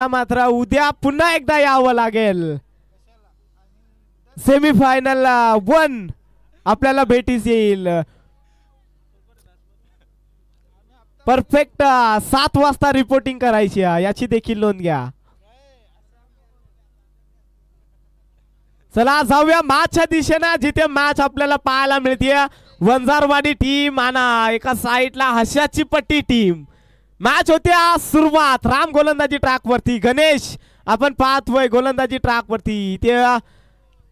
मात्र उद्या पुन्हा एकदा यावं लागेल. सेमीफायनल 1 आपल्याला भेटीस येईल. परफेक्ट 7 वाजता रिपोर्टिंग करायची याची देखील नोंद घ्या. चला जाऊया मॅचच्या दिशेने जिथे मॅच आपल्याला पाहायला मिळते. वंजारवाडी टीम आणि एका साईडला हशाची पट्टी टीम. मॅच होते सुरुवात. राम गोलंदाजी ट्रॅक वरती, गणेश आपण पाहतोय गोलंदाजी ट्रॅक वरती. ते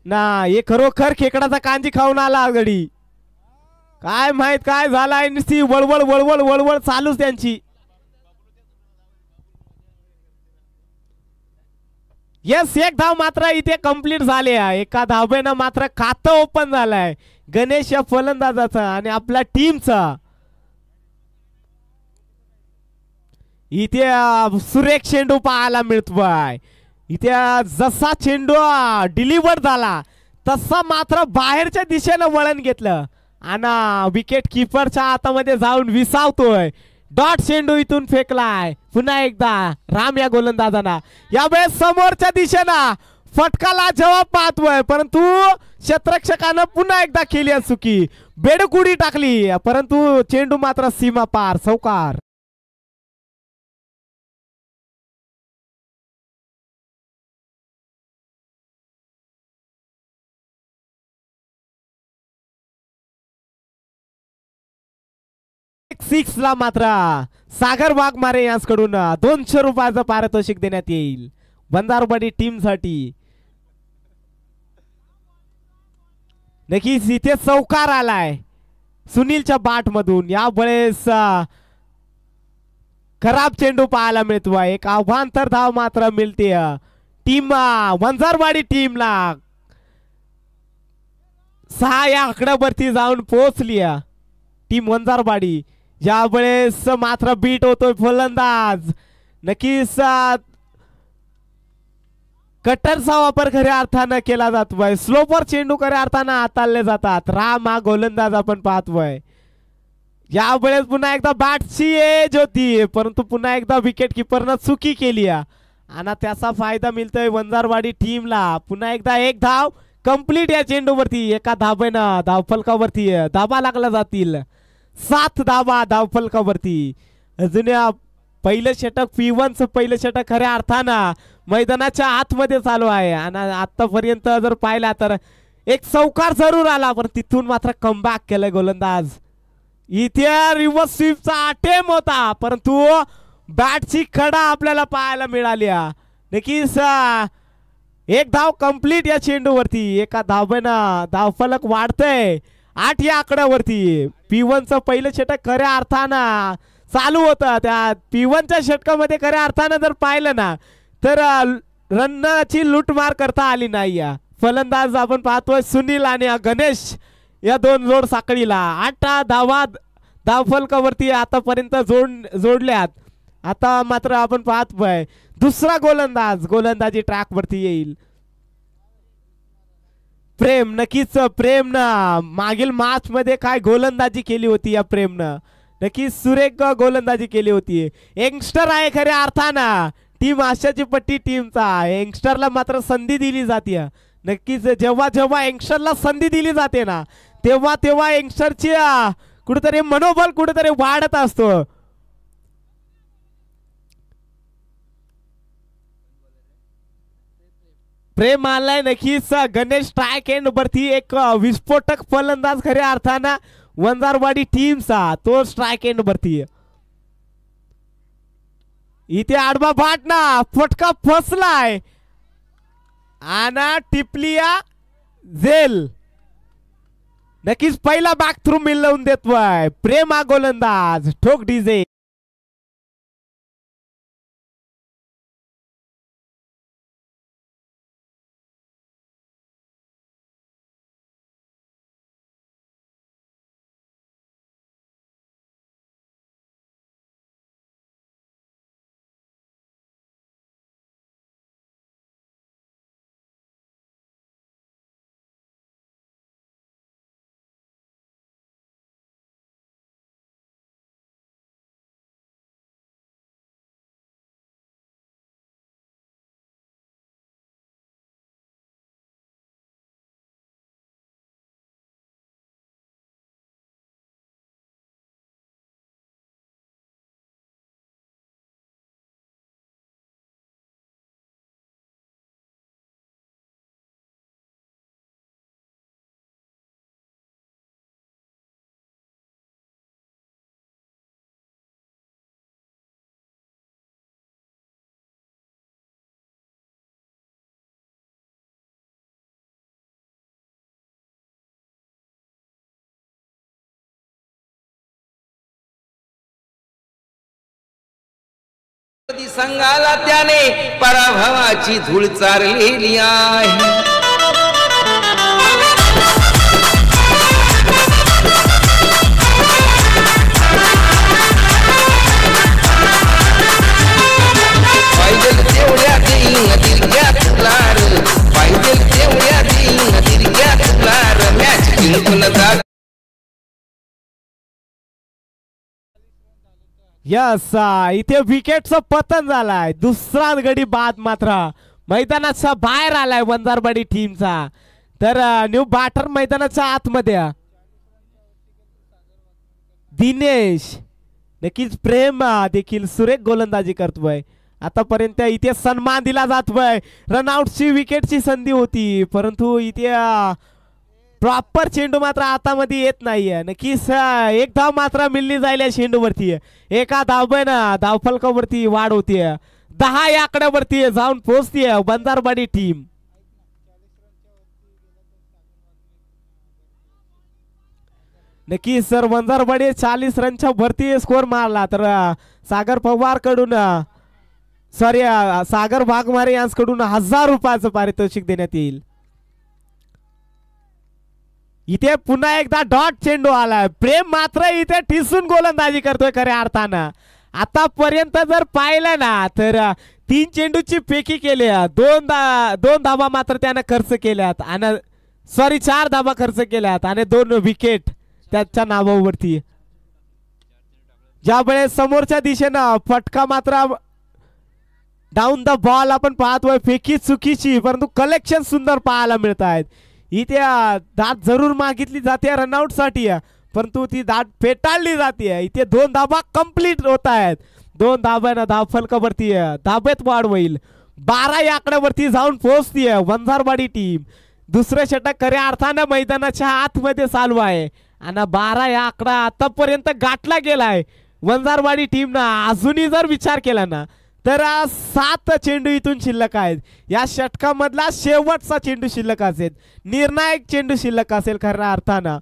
ना हे खरोखर खेकडाचा कांजी खाऊन आला गडी. काय माहित काय झालाय, नुसती वळवळ वळवळ वळवळ चालूच त्यांची. यस, एक धाव मात्र इथे कंप्लीट झाले आहे. एका धावेनं मात्र खातं ओपन झालंय गणेश या फलंदाजाचं आणि आपल्या टीमचं. इथे सुरेख चेंडू पाहायला मिळतोय. इथे जसा चेंडू डिलिव्हर झाला तसा मात्र बाहेरच्या दिशेनं वळण घेतलं आणि विकेट किपरच्या हातामध्ये जाऊन विसावतोय. डॉट चेंडू इथून फेकलाय पुन्हा एकदा राम या गोलंदाजांना. यावेळेस समोरच्या दिशेनं फटकाला जवाब पाहतोय, परंतु क्षेत्ररक्षकानं पुन्हा एकदा केली चुकी. बेडकुडी टाकली परंतु चेंडू मात्र सीमा पार. चौकार. सिक्स ला मात्र सागर वाघमारे यांच्याकडून 200 रुपयाचं पारितोषिक देण्यात येईल बंजारवाडी टीम साठी. नक्कीच इथे चौकार आलाय सुनीलच्या बाट मधून. यावेळेस खराब चेंडू पाहायला मिळतोय. एक आव्हांतर धाव मात्र मिळते टीम वंजारवाडी टीमला. 6 या आकड्यावरती जाऊन पोहोचली टीम वंजारवाडी. ज्यावेळेस मात्र बीट होतोय फलंदाज. नक्कीच कटरचा वापर खऱ्या अर्थानं केला जातोय. स्लोपर चेंडू खऱ्या अर्थानं हाताळले जातात. राम हा गोलंदाज आपण पाहतोय. यावेळेस पुन्हा एकदा बॅटची एज होती परंतु पुन्हा एकदा विकेट किपरनं चुकी केली आणि त्याचा फायदा मिळतोय वंजारवाडी टीमला. पुन्हा एकदा एक धाव कंप्लीट या चेंडूवरती. एका धावेनं धावफलकावरती धाबा लागला जातील. 7 धावा धावफलकावरती. अजून पहिलं षटक P1चं पहिलं षटक खऱ्या अर्थानं मैदानाच्या आतमध्ये चालू आहे आणि आतापर्यंत जर पाहिला तर एक चौकार जरूर आला पण तिथून मात्र कमबॅक केलंय गोलंदाज. इथे रिव्हर्स स्वीपचा अटेम्प्ट होता परंतु बॅटची कडा आपल्याला पाहायला मिळाली. नक्कीच एक धाव कंप्लीट या चेंडूवरती. एका धावेनं धावफलक वाढतंय 8 या आकड्यावरती. P1चं पहिलं षटक खऱ्या अर्थानं चालू होतं. त्या P1च्या षटकामध्ये खऱ्या अर्थानं जर पाहिलं ना तर रनची लूटमार करता आली नाही. फलंदाज आपण पाहतोय सुनील आणि गणेश या 2 जोड साखळीला 8 धावा धावफलकावरती आतापर्यंत जोडल्यात. आता मात्र आपण पाहतोय दुसरा गोलंदाज गोलंदाजी ट्रॅक वरती येईल. प्रेम. नक्कीच प्रेमनं मागील मॅच मध्ये काय गोलंदाजी केली होती या प्रेमनं. नक्कीच सुरेख गोलंदाजी केली होती. यंगस्टर आहे खऱ्या अर्थानं टीम आशाची पट्टी टीमचा. यंगस्टरला मात्र संधी दिली जाते. नक्कीच जेव्हा जेव्हा यंगस्टरला संधी दिली जाते ना तेव्हा तेव्हा यंगस्टरची कुठेतरी मनोबल कुठेतरी वाढत असतो. प्रेम आलाय. नक्कीच गणेश ट्रॅक एंड वरती एक विस्फोटक फलंदाज खऱ्या अर्थानं वंजारवाडी टीमचा तो स्ट्राइक एंड वरती. इथे आडवा बाटना फटका फसलाय आणि टिपलिया झेल. नक्कीच पहिला बॅक थ्रू मिळवून देतोय प्रेम हा गोलंदाज. ठोक डीजे. संघाला त्याने पराभवाची धूळ चारलेली आहे. पाहिजे तेवढ्या देईन दिलग्या तुला र, पाहिजे तेवढ्या देईन दिलग्या तुला र, मॅच जिंकून जा. यस, इथे विकेटचं पतन झालाय. दुसरा गडी बाद मात्र मैदानाच्या बाहेर आलाय वंजारवाडी टीमचा. तर न्यू बॅटर मैदानाच्या आतमध्ये दिनेश, नक्कीच प्रेम देखील सुरेख गोलंदाजी करतोय. आतापर्यंत इथे सन्मान दिला जातोय. रनआउटची विकेटची संधी होती, परंतु इथे प्रॉपर चेंडू मात्र हातामध्ये येत नाहीये. नक्कीच एक धाव मात्र मिळली जाईल या चेंडूवरती. एका धावेनं धावफलकावरती वाढ होतीये. 10 या आकड्यावरती जाऊन पोहोचतीये वंजारवाडी टीम. नक्कीच सर, वंजारवाडी 40 रनच्या वरती स्कोर मारला तर सागर पवार कडून सागर वाघमारे यांच्याकडून 1000 रुपयाचं पारितोषिक देण्यात येईल. इथे पुन्हा एकदा डॉट चेंडू आलाय. प्रेम मात्र इथे ठिसून गोलंदाजी करतोय खऱ्या अर्थानं. आतापर्यंत जर पाहिलं ना तर 3 चेंडूची फेकी केली, 2 धावा मात्र त्यानं खर्च केल्यात आणि 4 धावा खर्च केल्यात आणि 2 विकेट त्याच्या नावावरती. ज्यावेळेस समोरच्या दिशेनं फटका मात्र डाऊन द बॉल आपण पाहतोय, फेकी चुकीची परंतु कलेक्शन सुंदर पाहायला मिळत आहेत. इथे दाट जरूर मागितली जाते रनआउट साठी, परंतु ती दाट फेटाळली जाते. इथे 2 धाबा कंप्लीट होत आहेत. 2 धाब्यानं धावफलकावरती धाब्यात वाढ होईल. 12 या आकड्यावरती जाऊन पोहोचतीये वंजारवाडी टीम. दुसरं षटक खऱ्या अर्थानं मैदानाच्या आतमध्ये चालू आहे आणि 12 या आकडा आतापर्यंत गाठला गेलाय वंजारवाडी टीमनं. अजूनही जर विचार केला ना तर 7 चेंडू इथून शिल्लक आहेत. या षटकामधला शेवटचा चेंडू शिल्लक असेल, निर्णायक चेंडू शिल्लक असेल खऱ्या अर्थानं.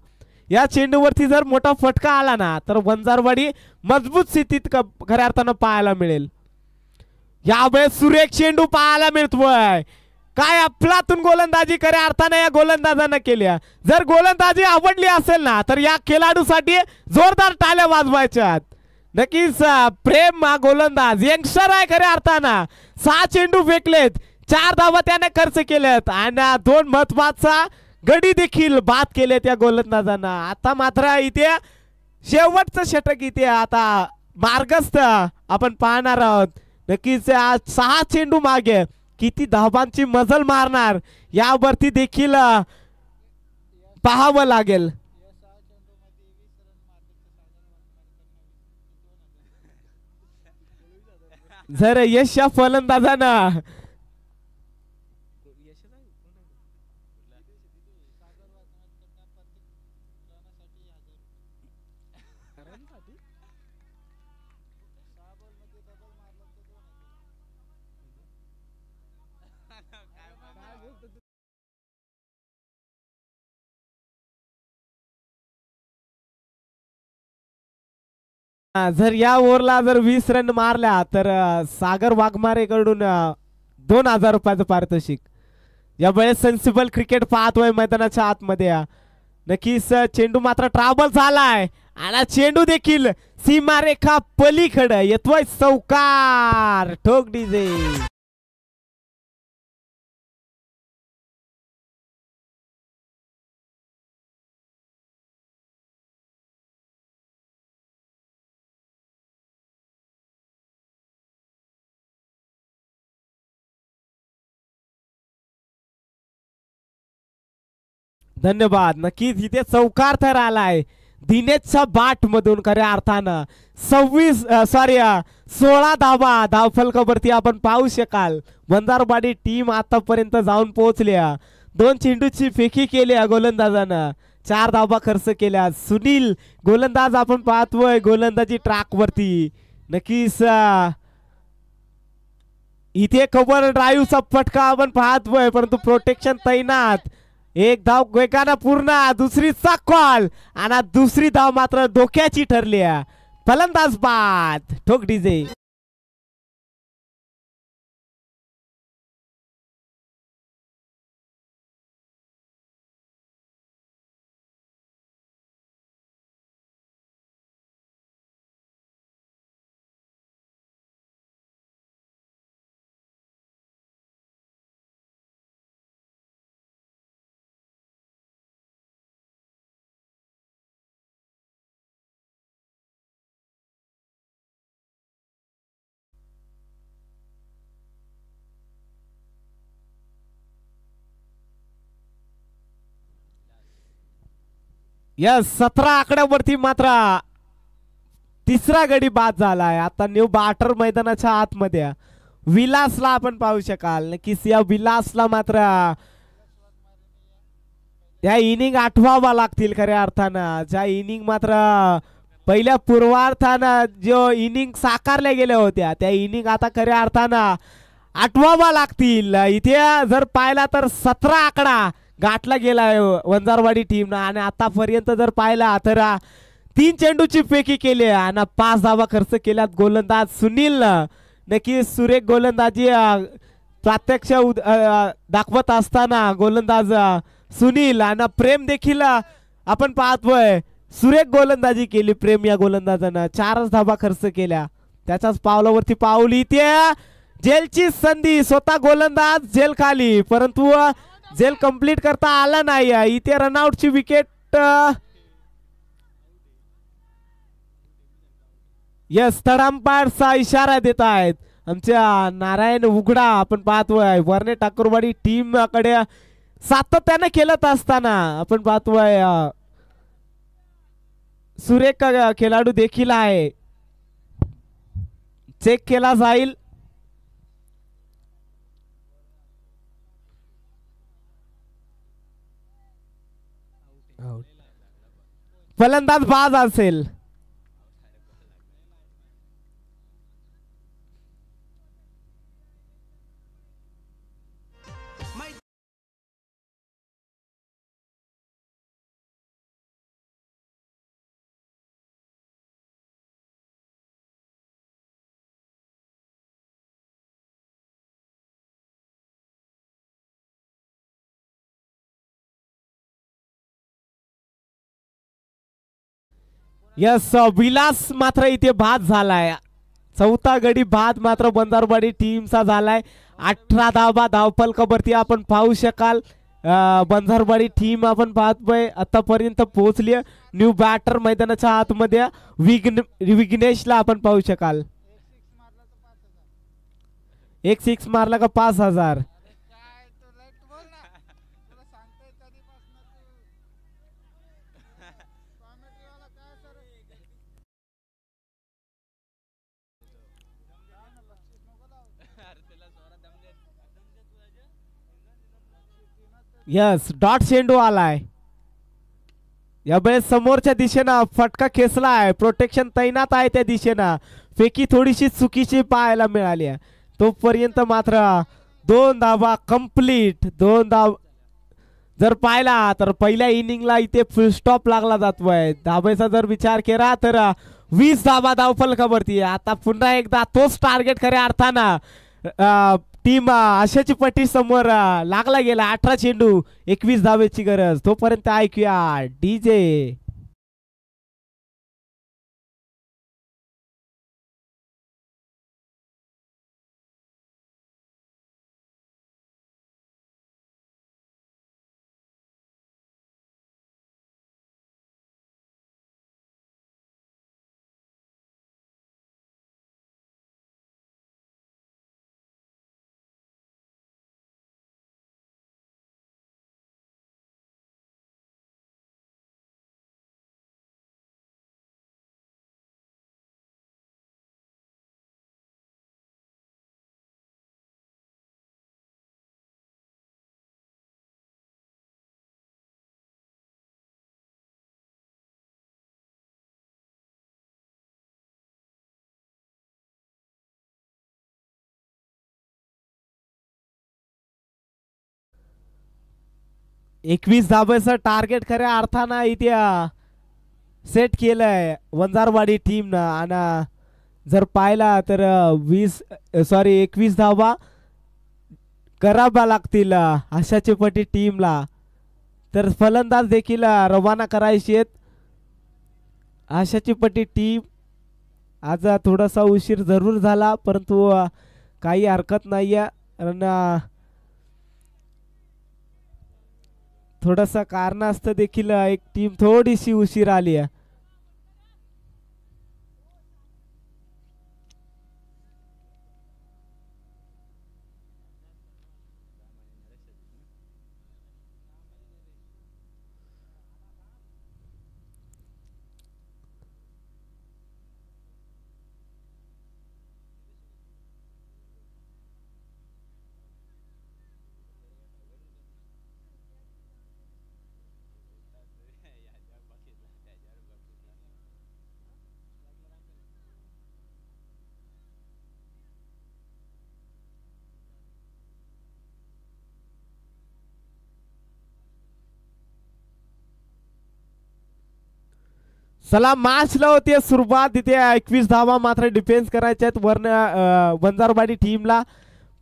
या चेंडूवरती जर मोठा फटका आला ना तर वंजारवाडी मजबूत स्थितीत खऱ्या अर्थानं पाहायला मिळेल. यावेळेस सुरेख चेंडू पाहायला मिळतोय. काय अफलातून गोलंदाजी खऱ्या अर्थानं या गोलंदाजांना केल्या. जर गोलंदाजी आवडली असेल ना तर या खेळाडूसाठी जोरदार टाळ्या वाजवायच्यात. नक्कीच प्रेम हा गोलंदाज यंगस्टर आहे खऱ्या अर्थानं. 6 चेंडू फेकलेत, 4 धावा त्याने खर्च केल्यात आणि 2 महत्वाचा गडी देखील बाद केलेत या गोलंदाजांना. आता मात्र इथे शेवटचं षटक इथे आता मार्गस्थ आपण पाहणार आहोत. नक्कीच 6 चेंडू मागे किती धावांची मजल मारणार यावरती देखील पाहावं लागेल. जर यश या फलंदाजानं जर या ओव्हरला जर 20 रन मारल्या तर सागर वाघमारे कडून 2000 रुपयाचं पारितोषिक. यावेळेस सेन्सिबल क्रिकेट पाहतोय मैदानाच्या आतमध्ये. नक्कीच चेंडू मात्र ट्रॅव्हल झालाय आणि चेंडू देखील सीमारेखा पलीकडे येतोय. चौकार, ठोक डीजे. धन्यवाद. नक्कीच इथे चौकार तर आलाय दिनेशच्या बाट मधून खऱ्या अर्थानं. 16 धावा धावफलकावरती आपण पाहू शकाल. वंजारवाडी टीम आतापर्यंत जाऊन पोहोचल्या. 2 चेंडूची फेकी केली गोलंदाजानं, 4 धावा खर्च केल्या. सुनील गोलंदाज आपण पाहतोय गोलंदाजी ट्रॅक वरती. नक्कीच इथे कव्हर ड्राईव्हचा फटका आपण पाहतोय परंतु प्रोटेक्शन तैनात. 1 धाव वेगानं पूर्ण, दुसरीचा कॉल आणि दुसरी धाव मात्र धोक्याची ठरली. फलंदाज बाद, ठोक डीजे. यस 17 आकड्यावरती मात्र तिसरा गडी बाद झालाय. आता न्यू बाटर मैदानाच्या आतमध्ये विलासला आपण पाहू शकाल. नक्कीच या विलासला मात्र या इनिंग आठवावा लागतील खऱ्या अर्थानं. ज्या इनिंग मात्र पहिल्या पूर्वार्थानं जो इनिंग साकारल्या गेल्या होत्या त्या इनिंग आता खऱ्या अर्थानं आठवावा लागतील. इथे जर पाहिला तर 17 आकडा गाठला गेलाय वंजारवाडी टीमनं आणि आतापर्यंत जर पाहिला तर 3 चेंडूची फेकी केली आणि 5 धावा खर्च केल्यात गोलंदाज सुनील. नक्की सुरेख गोलंदाजी प्रत्यक्ष दाखवत असताना गोलंदाज सुनील आणि प्रेम देखील आपण पाहतोय. सुरेख गोलंदाजी केली प्रेम या गोलंदाजानं. 4 धावा खर्च केल्या. त्याच्याच पावलावरती पावली इथे जेलची संधी. स्वतः गोलंदाज जेल खाली परंतु जेल कंप्लीट करता आला नाही. इथे रनआउटची विकेट. यस थर्ड अंपायरचा इशारा देत आहेत आमच्या नारायण उघडा. आपण पाहतोय वर्णे ठाकूरवाडी टीम कडे सातत्याने खेळत असताना आपण पाहतोय सुरेख खेळाडू देखील आहे. चेक केला जाईल. फलंदाज बाद असेल. यस विलास मात्र इथे बाद झालाय. चौथा गडी बाद मात्र बंजारवाडी टीमचा झालाय. 18 धावा धावफलकावरती आपण पाहू शकाल. बंजारवाडी टीम आपण पाहतोय आतापर्यंत पोहोचली. न्यू बॅटर मैदानाच्या आतमध्ये विघ्नेशला आपण पाहू शकाल. एक 6 मारला का 5000. यस डॉट चेंडू आलाय. यावेळेस समोरच्या दिशेनं फटका खेचला आहे. प्रोटेक्शन तैनात आहे त्या दिशेनं. फेकी थोडीशी चुकीची पाहायला मिळाली आहे. तोपर्यंत मात्र 2 धावा कंप्लीट. 2 धाव जर पाहिला तर पहिल्या इनिंगला इथे फुल स्टॉप लागला जातोय. धावेचा जर विचार केला तर 20 धावा धावफलकावरती. आता पुन्हा एकदा तोच टार्गेट खऱ्या अर्थानं टीम आशाची पट्टी समोर लागला गेला. 18 चेंडू 21 धावेची गरज. तोपर्यंत ऐकूया डीजे. एकवीस धाब्याचं टार्गेट खऱ्या अर्थानं इथे सेट केलंय वंजारवाडी टीमनं. आणि जर पाहिला तर 21 धावा करावा लागतील आशाची पट्टी टीमला. तर फलंदाज देखील रवाना करायची आहेत. आशाची पट्टी टीम आज थोडासा उशीर जरूर झाला परंतु काही हरकत नाही आहे. कारण थोडासा कारणास्तव देखील एक टीम थोडीशी उशीर आली आहे. चला मॅचला होती सुरुवात. इथे 21 धावा मात्र डिफेन्स करायच्या आहेत वरनं बंजारवाडी टीमला.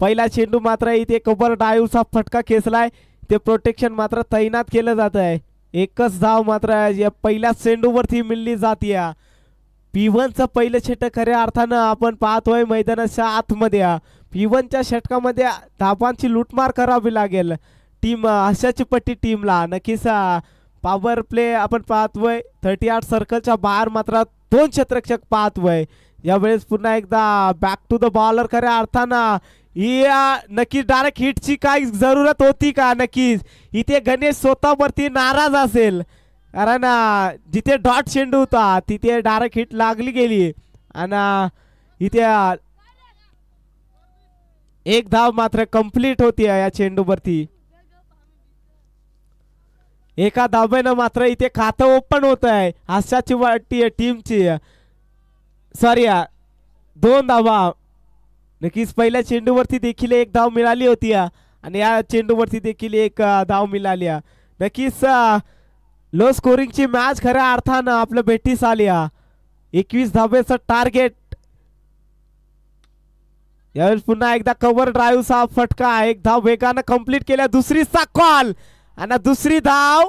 पहिला चेंडू मात्र इथे कव्हर ड्राईव्हचा फटका खेचलाय. ते प्रोटेक्शन मात्र तैनात केलं जात आहे. एकच धाव मात्र या पहिल्या चेंडूवरती मिळली जाते. P1चं पहिलं षटक खऱ्या अर्थानं आपण पाहतोय मैदानाच्या आतमध्ये. P1च्या षटकामध्ये धावांची लूटमार करावी लागेल टीम आशाची पट्टी टीमला. नक्कीच पॉवर प्ले आपण पाहतोय. 38 सर्कलच्या बाहेर मात्र 2 क्षेत्ररक्षक पाहतोय. यावेळेस पुन्हा एकदा बॅक टू द बॉलर खऱ्या अर्थानं नक्कीच डायरेक्ट हिटची काय जरूरत होती का? नक्कीच इथे गणेश स्वतःवरती नाराज असेल कारण जिथे डॉट चेंडू होता तिथे डायरेक्ट हिट लागली गेली आणि इथे एक धाव मात्र कंप्लीट होती या चेंडूवरती. एका धावेनं मात्र इथे खातं ओपन होत आहे आशाची वाटी टीमची. सॉरी 2 धावा. नक्कीच पहिल्या चेंडूवरती देखील एक धाव मिळाली होती आणि या चेंडूवरती देखील एक धाव मिळाली. नक्कीच लो स्कोरिंगची मॅच खऱ्या अर्थानं आपल्या भेटीस आली. 21 धावेचं टार्गेट. यावेळेस पुन्हा एकदा कव्हर ड्राईव्हचा फटका. एक धाव वेगानं कंप्लीट केल्या. दुसरीचा कॉल आणि दुसरी धाव.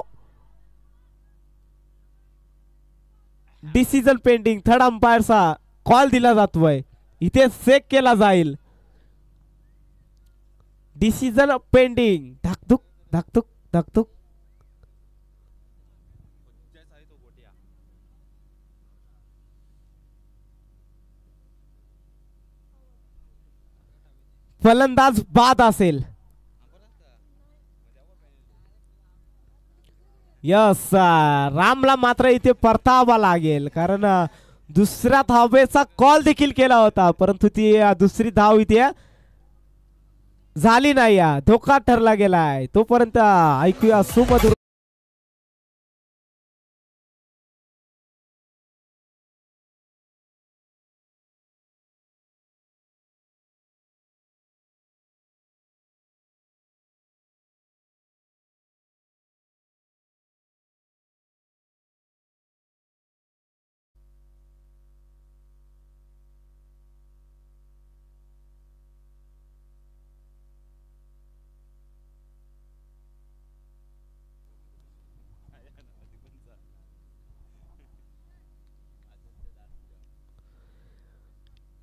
Decision pending. थर्ड अंपायरचा कॉल दिला जातोय. इथे चेक केला जाईल. Decision pending. धाकधुक धाकधुक धाकधुक. फलंदाज बाद असेल. यस रामला मात्र इथे परतावा लागेल कारण दुसऱ्या धावेचा कॉल देखील केला होता परंतु ती दुसरी धाव इथे झाली नाही. धोका ठरला गेलाय. तोपर्यंत ऐकूया सुमधुर.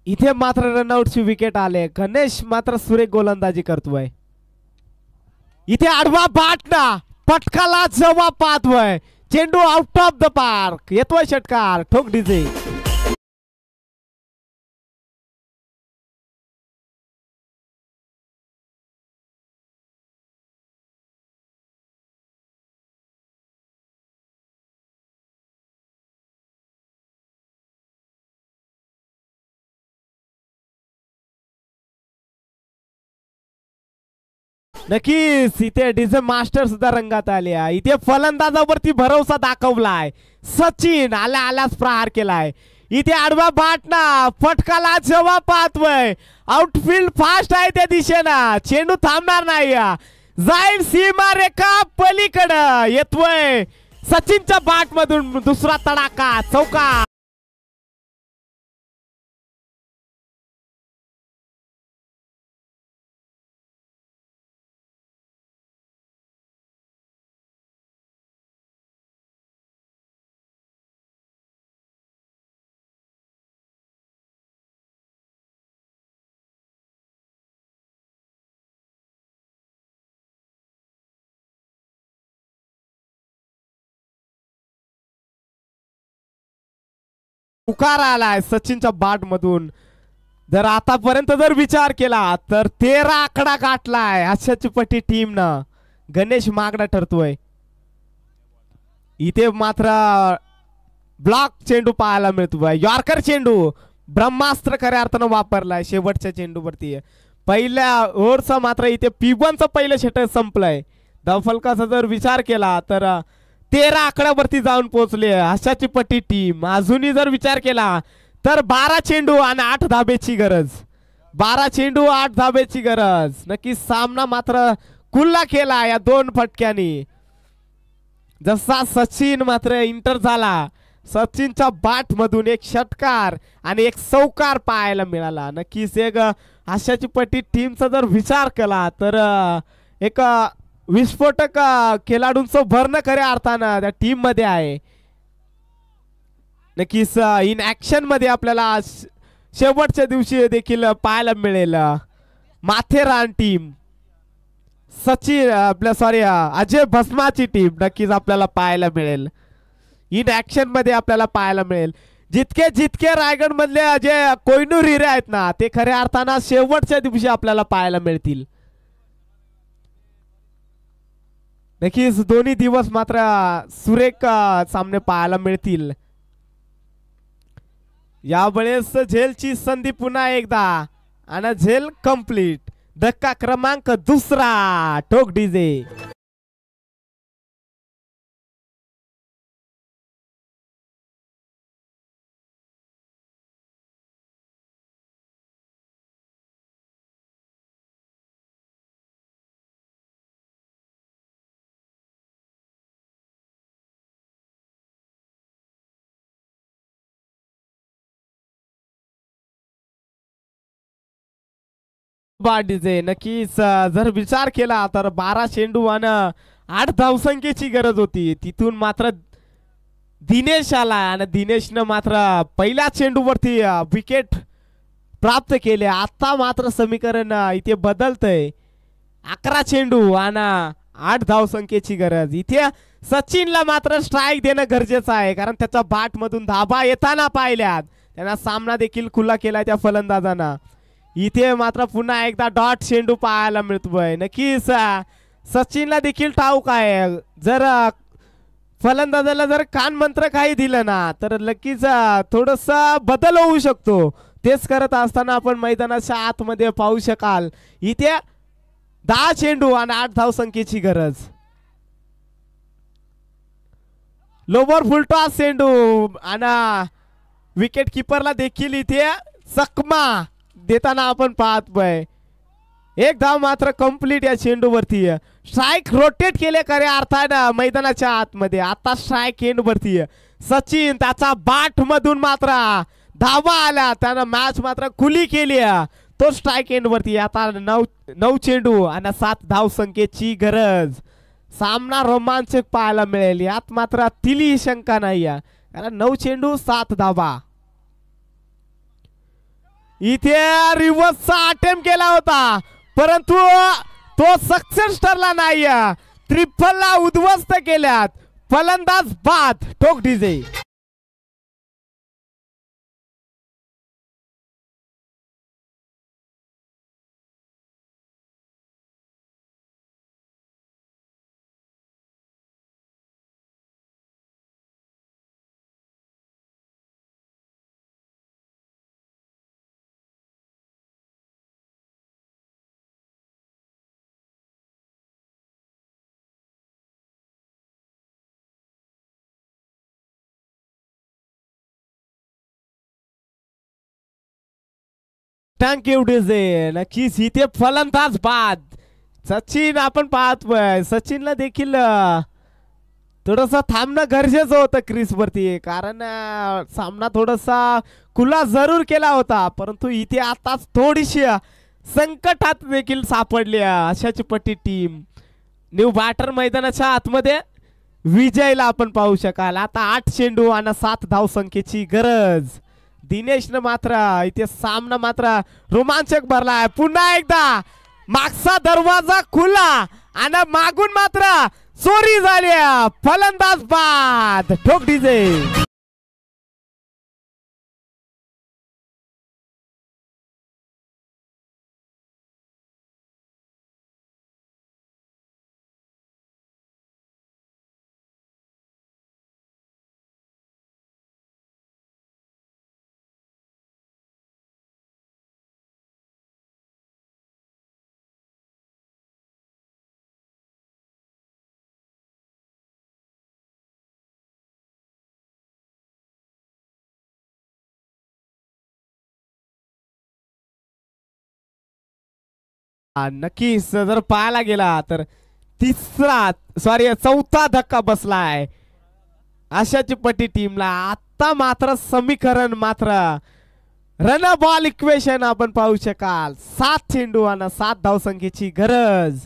इथे मात्र रनआउटची विकेट आले. गणेश मात्र सुरेख गोलंदाजी करतोय. इथे आडवा बाटना पटकाला जवाब पाहतोय. चेंडू आउट ऑफ द पार्क. येतोय षटकार. ठोक डीजे. नक्कीच इथे डीजे मास्टर सुद्धा रंगात आले. इथे फलंदाजावरती भरोसा दाखवलाय. सचिन आल्याच प्रहार केलाय. इथे आडवा बाटना फटकाला जवाब पाहतोय. आउटफील्ड फास्ट आहे त्या दिशेनं. चेंडू थांबणार नाही. जाईल सीमा रेखा पलीकडं. येतोय सचिनच्या बाट मधून दुसरा तडाका. चौका. पुकार आलाय सचिनच्या बाट मधून. जर आतापर्यंत जर विचार केला तर 13 आकडा गाठलाय आशाची पट्टी टीमनं. गणेश मागणा ठरतोय. इथे मात्र ब्लॉक चेंडू पाहायला मिळतोय. यॉर्कर चेंडू ब्रह्मास्त्र खऱ्या अर्थानं वापरलाय शेवटच्या चेंडूवरती. पहिल्या ओव्हरचा मात्र इथे P1चं पहिलं षटक संपलंय. धावफलकाचा जर विचार केला तर 13 आकड्यावरती जाऊन पोहोचले आशाची पट्टी टीम. अजूनही जर विचार केला तर 12 चेंडू आणि 8 धाबेची गरज. 12 चेंडू 8 धाबेची गरज. नक्की सामना मात्र खुल्ला केला या 2 फटक्यांनी. जसा सचिन मात्र इंटर झाला सचिनच्या बॅट मधून एक षटकार आणि एक चौकार पाहायला मिळाला. नक्कीच एक आशाची पट्टी टीमचा जर विचार केला तर एक विस्फोटक खेळाडूंचं भरणं खऱ्या अर्थानं त्या टीम मध्ये आहे. नक्कीच इन ऍक्शन मध्ये आपल्याला शेवटच्या दिवशी देखील पाहायला मिळेल. माथेरान टीम सचिन आपल्या अजय भस्माची टीम नक्कीच आपल्याला पाहायला मिळेल. इन ऍक्शन मध्ये आपल्याला पाहायला मिळेल. जितके जितके रायगड मधले जे कोहिनूर हिरे आहेत ना ते खऱ्या अर्थानं शेवटच्या दिवशी आपल्याला पाहायला मिळतील. नक्कीच दोन्ही दिवस मात्र सुरेख सामने पाहायला मिळतील. यावेळेस झेलची संधी पुन्हा एकदा आणि झेल कंप्लीट. धक्का क्रमांक दुसरा ठोक डीजे. डीजे नक्कीच जर विचार केला तर 12 चेंडू आणि 8 धावसंख्येची गरज होती. तिथून मात्र दिनेश आला आणि दिनेशनं मात्र पहिल्या चेंडूवरती विकेट प्राप्त केले. आता मात्र समीकरण इथे बदलतंय. 11 चेंडू आणि 8 धावसंख्येची गरज. इथे सचिनला मात्र स्ट्राईक देणं गरजेचं आहे कारण त्याच्या बॅट मधून धाबा येताना पाहिल्यात. त्यांना सामना देखील खुला केला त्या फलंदाजांना. इथे मात्र पुन्हा एकदा डॉट चेंडू पाहायला मिळतोय. नक्कीच सचिनला देखील ठाऊक आहे जर फलंदाजाला जर कान मंत्र काही दिलं ना तर नक्कीच थोडस बदल होऊ शकतो. तेच करत असताना आपण मैदानाच्या आतमध्ये पाहू शकाल इथे 10 चेंडू आणि 8 धावसंख्येची गरज. लोवर फुलटॉस चेंडू आणि विकेट किपरला देखील इथे चकमा देताना आपण पाहतोय. एक धाव मात्र कंप्लीट या चेंडूवरती. स्ट्राईक रोटेट केले खऱ्या अर्थानं मैदानाच्या आतमध्ये. आता स्ट्राईक एंड वरती सचिन त्याचा बॅट मधून मात्र धावा आला. त्यानं मॅच मात्र खुली केली. तो स्ट्राईक एंड वरती. आता 9 चेंडू आणि 7 धाव संख्येची गरज. सामना रोमांचक पाहायला मिळेल यात मात्र तिली शंका नाही कारण 9 चेंडू 7 धावा. इथे रिव्हर्सचा अटेम्प्ट केला होता परंतु तो सक्सेस ठरला नाही. ट्रिपलला उद्ध्वस्त केल्यात. फलंदाज बाद. ठोक डीजे. Thank you DJ. नक्कीच इथे फलंदाज बाद. सचिन आपण पाहतोय सचिनला देखील थोडस थांबणं गरजेचं होतं क्रीज वरती कारण सामना थोडासा खुला जरूर केला होता परंतु इथे आताच थोडीशी संकटात देखील सापडली आशाची पट्टी टीम. न्यू बॅटर मैदानाच्या आतमध्ये विजयला आपण पाहू शकाल. आता 8 चेंडू आणि 7 धाव संख्येची गरज. दिनेशनं मात्र इथे सामना मात्र रोमांचक भरलाय. पुन्हा एकदा मागचा दरवाजा खुला आणि मागून मात्र चोरी झाली. फलंदाज बाद. ठोक डीजे. नक्कीच जर पाहायला गेला तर चौथा धक्का बसलाय. आशाची पट्टी टीमला आता मात्र समीकरण मात्र रन बॉल इक्वेशन आपण पाहू शकाल. 7 चेंडू आणि 7 धावसंख्येची गरज.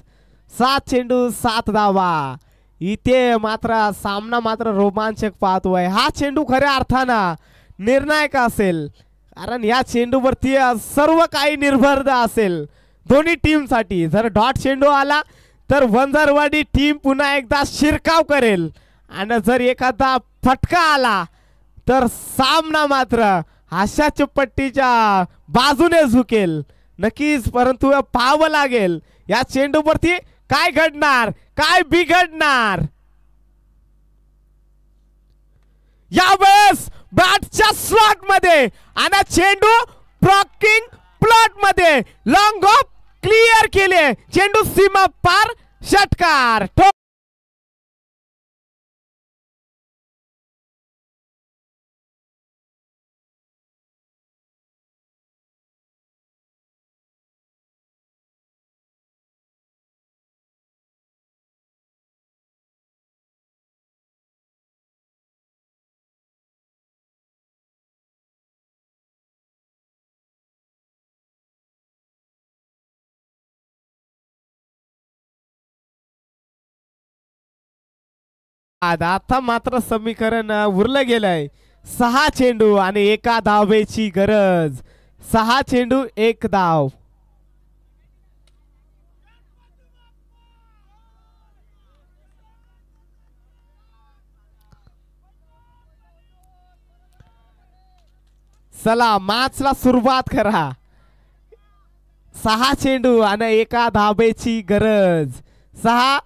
7 चेंडू 7 धावा. इथे मात्र सामना मात्र रोमांचक पाहतोय. हा चेंडू खऱ्या अर्थानं निर्णायक असेल कारण या चेंडूवरती सर्व काही निर्भर असेल दोन्ही टीम साठी. जर डॉट चेंडू आला तर वंजारवाडी टीम पुन्हा एकदा शिरकाव करेल आणि जर एखादा फटका आला तर सामना मात्र आशाच्या पट्टीच्या बाजूने झुकेल नक्कीच. परंतु पाहावं लागेल या चेंडूवरती काय घडणार, काय बिघडणार. यावेळेस बॅटच्या स्लॉट मध्ये आणि चेंडू ब्लॉकिंग प्लॉट मध्ये लॉंग ऑफ क्लिअर केले. चेंडू सीमा पार षटकार. आता मात्र समीकरण उरलं गेलंय. 6 चेंडू आणि 1 धावेची गरज. 6 चेंडू 1 धाव. चला मॅचला सुरुवात करा. 6 चेंडू आणि 1 धावेची गरज. 6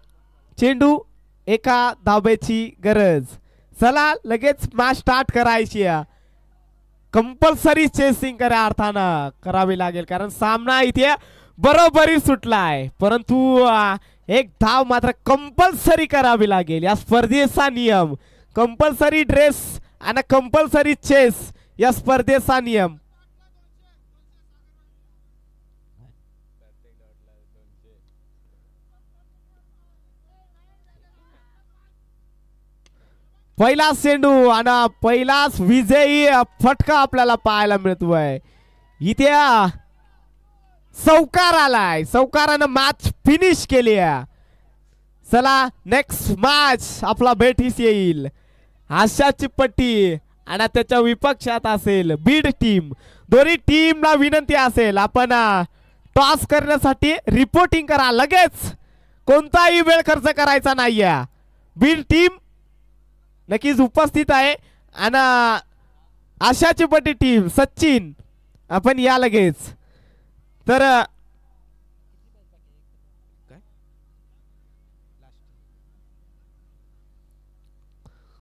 चेंडू 1 धावेची गरज. चला लगेच मॅच स्टार्ट करायची. कंपल्सरी चेसिंग खऱ्या अर्थानं करावी लागेल कारण सामना इथे बरोबरी सुटलाय. परंतु एक धाव मात्र कंपल्सरी करावी लागेल. या स्पर्धेचा नियम कंपल्सरी ड्रेस आणि कंपल्सरी चेस या स्पर्धेचा नियम. पहिला चेंडू आणि पहिलाच विजयी फटका आपल्याला पाहायला मिळतोय. इथे चौकार आलाय. चौकारानं मॅच फिनिश केली. चला नेक्स्ट मॅच आपला भेटीस येईल. आशाची पट्टी आणि त्याच्या विपक्षात असेल बीड टीम. दोन्ही टीमला विनंती असेल आपण टॉस करण्यासाठी रिपोर्टिंग करा लगेच. कोणताही वेळ खर्च करायचा नाहीये. बीड टीम नक्कीच उपस्थित आहे आणि आशाची पट्टी टीम सचिन आपण या लगेच. तर